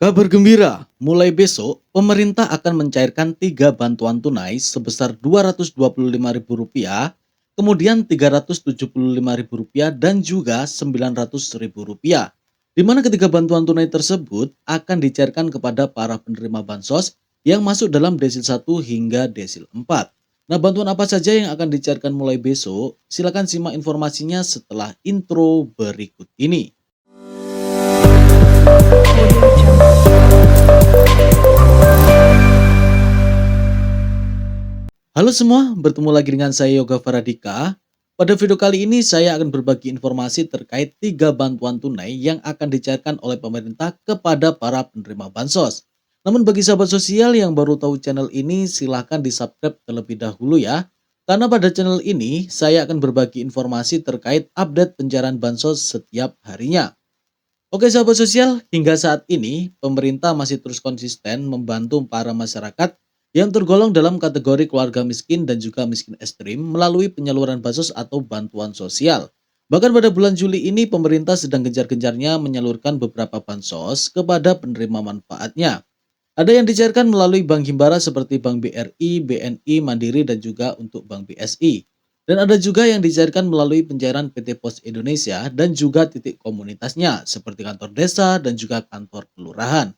Kabar gembira, mulai besok pemerintah akan mencairkan 3 bantuan tunai sebesar Rp225.000, kemudian Rp375.000 dan juga Rp900.000. Di mana ketiga bantuan tunai tersebut akan dicairkan kepada para penerima bansos yang masuk dalam desil 1 hingga desil 4. Nah, bantuan apa saja yang akan dicairkan mulai besok? Silakan simak informasinya setelah intro berikut ini. Halo semua, bertemu lagi dengan saya Yoga Faradika. Pada video kali ini saya akan berbagi informasi terkait 3 bantuan tunai yang akan dicairkan oleh pemerintah kepada para penerima bansos. Namun bagi sahabat sosial yang baru tahu channel ini, silahkan di-subscribe terlebih dahulu ya. Karena pada channel ini saya akan berbagi informasi terkait update pencairan bansos setiap harinya. Oke sahabat sosial, hingga saat ini pemerintah masih terus konsisten membantu para masyarakat yang tergolong dalam kategori keluarga miskin dan juga miskin ekstrim melalui penyaluran bansos atau bantuan sosial. Bahkan pada bulan Juli ini pemerintah sedang gencar-gencarnya menyalurkan beberapa bansos kepada penerima manfaatnya. Ada yang dicairkan melalui bank himbara seperti Bank BRI, BNI, Mandiri dan juga untuk Bank BSI. Dan ada juga yang dicairkan melalui pencairan PT Pos Indonesia dan juga titik komunitasnya seperti kantor desa dan juga kantor kelurahan.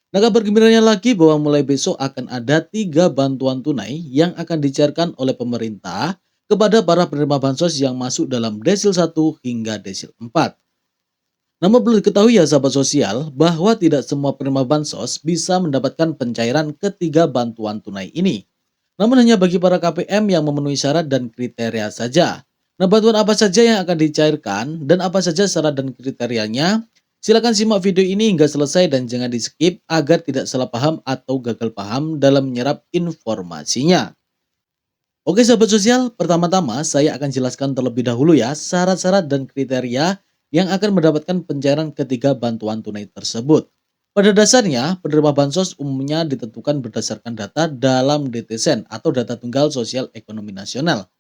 Nah, kabar gembiranya lagi bahwa mulai besok akan ada 3 bantuan tunai yang akan dicairkan oleh pemerintah kepada para penerima bansos yang masuk dalam desil 1 hingga desil 4. Namun perlu diketahui ya sahabat sosial bahwa tidak semua penerima bansos bisa mendapatkan pencairan ketiga bantuan tunai ini. Namun hanya bagi para KPM yang memenuhi syarat dan kriteria saja. Nah, bantuan apa saja yang akan dicairkan dan apa saja syarat dan kriterianya? Silakan simak video ini hingga selesai dan jangan di-skip agar tidak salah paham atau gagal paham dalam menyerap informasinya. Oke sahabat sosial, pertama-tama saya akan jelaskan terlebih dahulu ya syarat-syarat dan kriteria yang akan mendapatkan pencairan ketiga bantuan tunai tersebut. Pada dasarnya, penerima bansos umumnya ditentukan berdasarkan data dalam DTSEN atau Data Tunggal Sosial Ekonomi Nasional.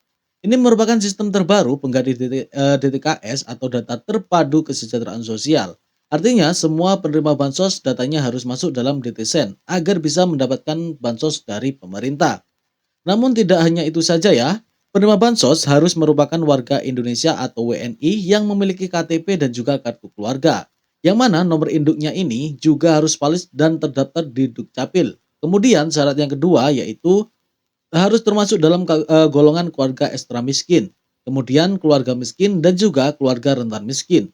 Ini merupakan sistem terbaru pengganti DTKS atau Data Terpadu Kesejahteraan Sosial. Artinya, semua penerima bansos datanya harus masuk dalam DTSEN agar bisa mendapatkan bansos dari pemerintah. Namun tidak hanya itu saja ya, penerima bansos harus merupakan warga Indonesia atau WNI yang memiliki KTP dan juga kartu keluarga. Yang mana nomor induknya ini juga harus valid dan terdaftar di Dukcapil. Kemudian syarat yang kedua yaitu harus termasuk dalam golongan keluarga ekstra miskin. Kemudian keluarga miskin dan juga keluarga rentan miskin.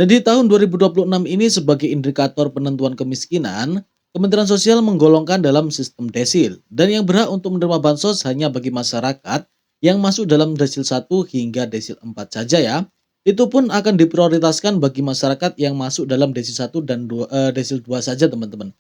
Dan di tahun 2026 ini sebagai indikator penentuan kemiskinan, Kementerian Sosial menggolongkan dalam sistem desil dan yang berhak untuk menerima bansos hanya bagi masyarakat yang masuk dalam desil 1 hingga desil 4 saja ya. Itu pun akan diprioritaskan bagi masyarakat yang masuk dalam desil 1 dan desil 2 saja teman-teman.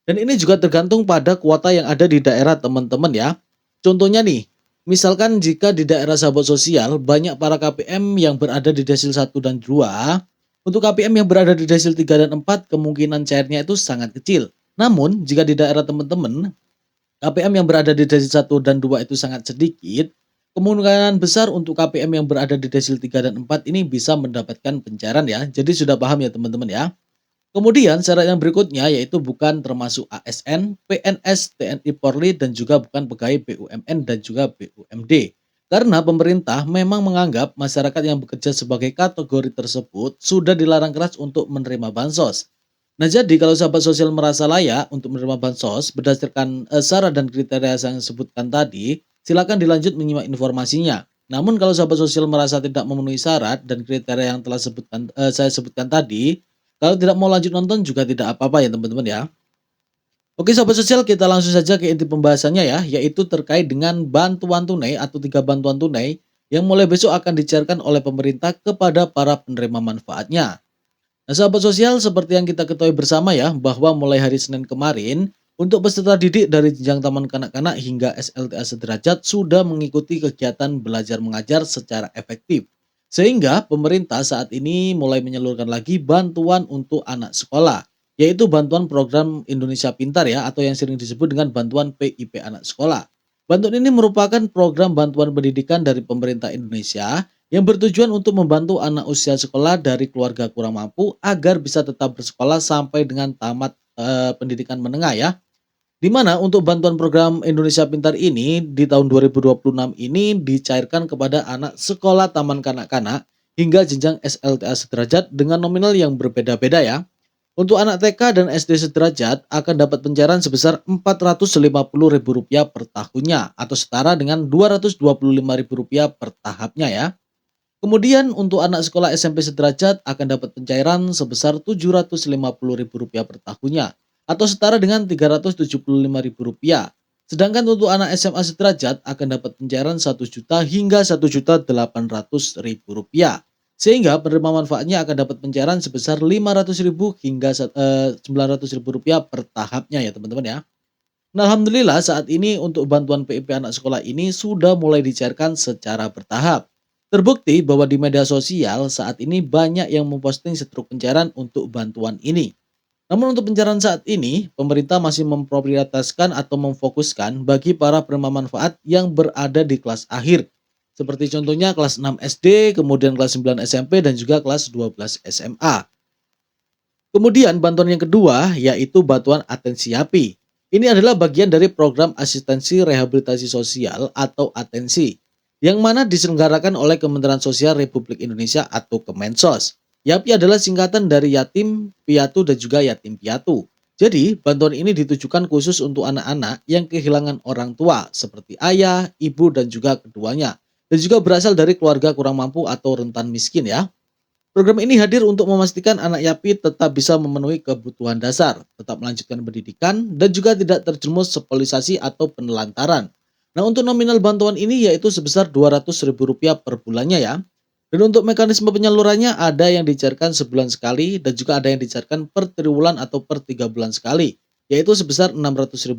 Dan ini juga tergantung pada kuota yang ada di daerah teman-teman ya. Contohnya nih, misalkan jika di daerah sahabat sosial banyak para KPM yang berada di desil 1 dan 2, untuk KPM yang berada di desil 3 dan 4 kemungkinan cairnya itu sangat kecil. Namun, jika di daerah teman-teman, KPM yang berada di desil 1 dan 2 itu sangat sedikit, kemungkinan besar untuk KPM yang berada di desil 3 dan 4 ini bisa mendapatkan pencairan ya. Jadi sudah paham ya teman-teman ya. Kemudian syarat yang berikutnya yaitu bukan termasuk ASN, PNS, TNI Polri dan juga bukan pegawai BUMN dan juga BUMD. Karena pemerintah memang menganggap masyarakat yang bekerja sebagai kategori tersebut sudah dilarang keras untuk menerima bansos. Nah, jadi kalau sahabat sosial merasa layak untuk menerima bansos berdasarkan syarat dan kriteria yang disebutkan tadi, silakan dilanjut menyimak informasinya. Namun kalau sahabat sosial merasa tidak memenuhi syarat dan kriteria yang telah saya sebutkan tadi, kalau tidak mau lanjut nonton juga tidak apa-apa ya teman-teman ya. Oke sahabat sosial, kita langsung saja ke inti pembahasannya ya, yaitu terkait dengan bantuan tunai atau 3 bantuan tunai yang mulai besok akan dicairkan oleh pemerintah kepada para penerima manfaatnya. Nah, sahabat sosial, seperti yang kita ketahui bersama ya, bahwa mulai hari Senin kemarin, untuk peserta didik dari jenjang taman kanak-kanak hingga SLTA sederajat sudah mengikuti kegiatan belajar mengajar secara efektif. Sehingga pemerintah saat ini mulai menyalurkan lagi bantuan untuk anak sekolah, yaitu bantuan program Indonesia Pintar ya, atau yang sering disebut dengan bantuan PIP anak sekolah. Bantuan ini merupakan program bantuan pendidikan dari pemerintah Indonesia yang bertujuan untuk membantu anak usia sekolah dari keluarga kurang mampu agar bisa tetap bersekolah sampai dengan tamat pendidikan menengah ya. Di mana untuk bantuan program Indonesia Pintar ini di tahun 2026 ini dicairkan kepada anak sekolah taman kanak-kanak hingga jenjang SLTA sederajat dengan nominal yang berbeda-beda ya. Untuk anak TK dan SD sederajat akan dapat pencairan sebesar Rp450.000 per tahunnya atau setara dengan Rp225.000 per tahapnya ya. Kemudian untuk anak sekolah SMP sederajat akan dapat pencairan sebesar Rp750.000 per tahunnya atau setara dengan Rp375.000. Sedangkan untuk anak SMA sederajat akan dapat pencairan 1 juta hingga Rp1.800.000. Sehingga penerima manfaatnya akan dapat pencairan sebesar Rp500.000 hingga Rp900.000 per tahapnya ya teman-teman ya. Nah, alhamdulillah saat ini untuk bantuan PIP anak sekolah ini sudah mulai dicairkan secara bertahap. Terbukti bahwa di media sosial saat ini banyak yang memposting struk pencairan untuk bantuan ini. Namun untuk pencairan saat ini, pemerintah masih memprioritaskan atau memfokuskan bagi para penerima manfaat yang berada di kelas akhir. Seperti contohnya kelas 6 SD, kemudian kelas 9 SMP, dan juga kelas 12 SMA. Kemudian bantuan yang kedua yaitu bantuan atensi API. Ini adalah bagian dari program asistensi rehabilitasi sosial atau atensi yang mana diselenggarakan oleh Kementerian Sosial Republik Indonesia atau Kemensos. YAPI adalah singkatan dari yatim, piatu dan juga yatim piatu. Jadi, bantuan ini ditujukan khusus untuk anak-anak yang kehilangan orang tua seperti ayah, ibu dan juga keduanya. Dan juga berasal dari keluarga kurang mampu atau rentan miskin ya. Program ini hadir untuk memastikan anak yapi tetap bisa memenuhi kebutuhan dasar, tetap melanjutkan pendidikan, dan juga tidak terjerumus seksualisasi atau penelantaran. Nah, untuk nominal bantuan ini yaitu sebesar Rp200.000 per bulannya ya. Dan untuk mekanisme penyalurannya ada yang dicairkan sebulan sekali dan juga ada yang dicairkan per triwulan atau per 3 bulan sekali, yaitu sebesar Rp600.000.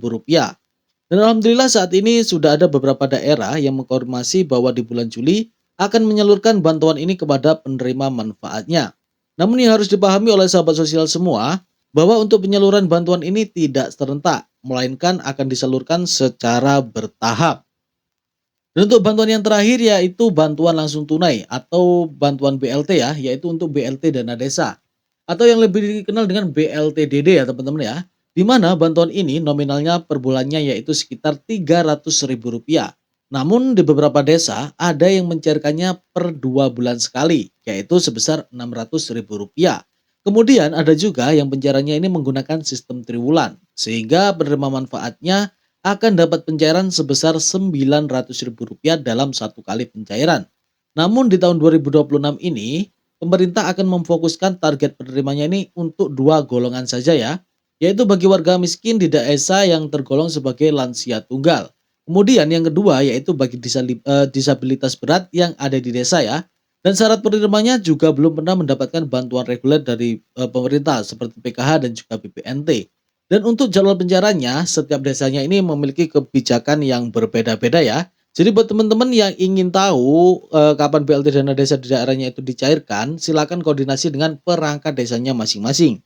Dan alhamdulillah saat ini sudah ada beberapa daerah yang mengkonfirmasi bahwa di bulan Juli akan menyalurkan bantuan ini kepada penerima manfaatnya. Namun yang harus dipahami oleh sahabat sosial semua, bahwa untuk penyaluran bantuan ini tidak serentak, melainkan akan disalurkan secara bertahap. Dan untuk bantuan yang terakhir yaitu bantuan langsung tunai atau bantuan BLT ya, yaitu untuk BLT dana desa. Atau yang lebih dikenal dengan BLTDD ya teman-teman ya. Di mana bantuan ini nominalnya per bulannya yaitu sekitar Rp300.000. Namun di beberapa desa ada yang mencairkannya per 2 bulan sekali, yaitu sebesar Rp600.000. Kemudian ada juga yang pencairannya ini menggunakan sistem triwulan, sehingga penerima manfaatnya akan dapat pencairan sebesar Rp900.000 dalam satu kali pencairan. Namun di tahun 2026 ini, pemerintah akan memfokuskan target penerimanya ini untuk 2 golongan saja ya, yaitu bagi warga miskin di desa yang tergolong sebagai lansia tunggal. Kemudian yang kedua yaitu bagi disabilitas berat yang ada di desa ya. Dan syarat penerimanya juga belum pernah mendapatkan bantuan reguler dari pemerintah seperti PKH dan juga BPNT. Dan untuk jadwal pencairannya, setiap desanya ini memiliki kebijakan yang berbeda-beda ya. Jadi buat teman-teman yang ingin tahu kapan BLT dana desa di daerahnya itu dicairkan, silakan koordinasi dengan perangkat desanya masing-masing.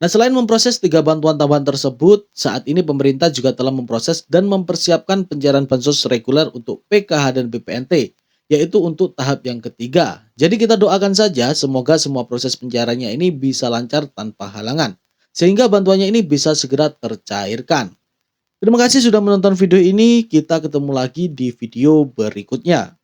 Nah, selain memproses 3 bantuan tambahan tersebut, saat ini pemerintah juga telah memproses dan mempersiapkan pencairan bansos reguler untuk PKH dan BPNT, yaitu untuk tahap yang ketiga. Jadi kita doakan saja semoga semua proses pencairannya ini bisa lancar tanpa halangan, sehingga bantuannya ini bisa segera tercairkan. Terima kasih sudah menonton video ini, kita ketemu lagi di video berikutnya.